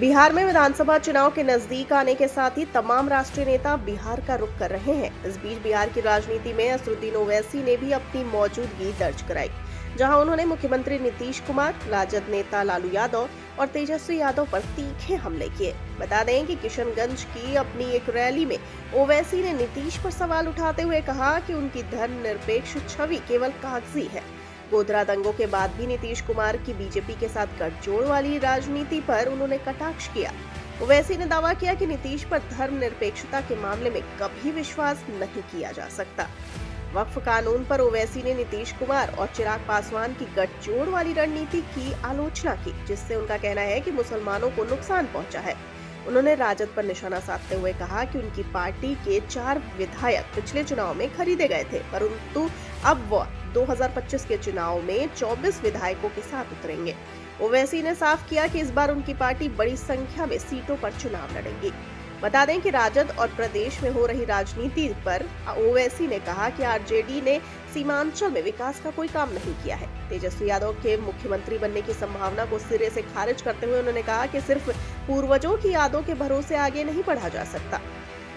बिहार में विधानसभा चुनाव के नजदीक आने के साथ ही तमाम राष्ट्रीय नेता बिहार का रुख कर रहे हैं। इस बीच बिहार की राजनीति में असदुद्दीन ओवैसी ने भी अपनी मौजूदगी दर्ज कराई, जहां उन्होंने मुख्यमंत्री नीतीश कुमार, राजद नेता लालू यादव और तेजस्वी यादव पर तीखे हमले किए। बता दें कि किशनगंज की अपनी एक रैली में ओवैसी ने नीतीश पर सवाल उठाते हुए कहा कि उनकी धर्मनिरपेक्ष छवि केवल कागजी है। गोधरा दंगों के बाद भी नीतीश कुमार की बीजेपी के साथ गठजोड़ वाली राजनीति पर उन्होंने कटाक्ष किया। ओवैसी ने दावा किया कि नीतीश पर धर्मनिरपेक्षता के मामले में कभी विश्वास नहीं किया जा सकता। वक्फ कानून पर ओवैसी ने नीतीश कुमार और चिराग पासवान की गठजोड़ वाली रणनीति की आलोचना की, जिससे उनका कहना है कि मुसलमानों को नुकसान पहुंचा है। उन्होंने राजद पर निशाना साधते हुए कहा कि उनकी पार्टी के 4 विधायक पिछले चुनाव में खरीदे गए थे, परंतु अब वह 2025 के चुनाव में 24 विधायकों के साथ उतरेंगे। ओवैसी ने साफ किया कि इस बार उनकी पार्टी बड़ी संख्या में सीटों पर चुनाव लड़ेगी। बता दें कि राजद और प्रदेश में हो रही राजनीति पर ओवैसी ने कहा कि आरजेडी ने सीमांचल में विकास का कोई काम नहीं किया है। तेजस्वी यादव के मुख्यमंत्री बनने की संभावना को सिरे से खारिज करते हुए उन्होंने कहा कि सिर्फ पूर्वजों की यादों के भरोसे आगे नहीं बढ़ा जा सकता।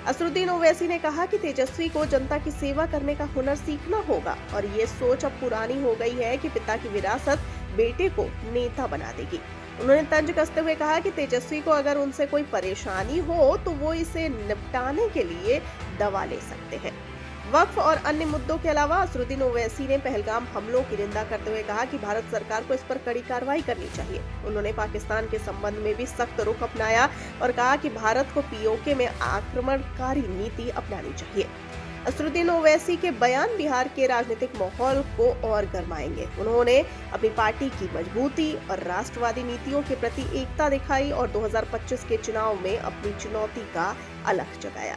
असदुद्दीन ओवैसी ने कहा कि तेजस्वी को जनता की सेवा करने का हुनर सीखना होगा और ये सोच अब पुरानी हो गई है कि पिता की विरासत बेटे को नेता बना देगी। उन्होंने तंज कसते हुए कहा कि तेजस्वी को अगर उनसे कोई परेशानी हो तो वो इसे निपटाने के लिए दवा ले सकते हैं। वक्फ और अन्य मुद्दों के अलावा असदुद्दीन ओवैसी ने पहलगाम हमलों की निंदा करते हुए कहा कि भारत सरकार को इस पर कड़ी कार्रवाई करनी चाहिए। उन्होंने पाकिस्तान के संबंध में भी सख्त रुख अपनाया और कहा कि भारत को पीओके में आक्रमणकारी नीति अपनानी चाहिए। असदुद्दीन ओवैसी के बयान बिहार के राजनीतिक माहौल को और गरमाएंगे। उन्होंने अपनी पार्टी की मजबूती और राष्ट्रवादी नीतियों के प्रति एकता दिखाई और 2025 के चुनाव में अपनी चुनौती का अलख जगाया।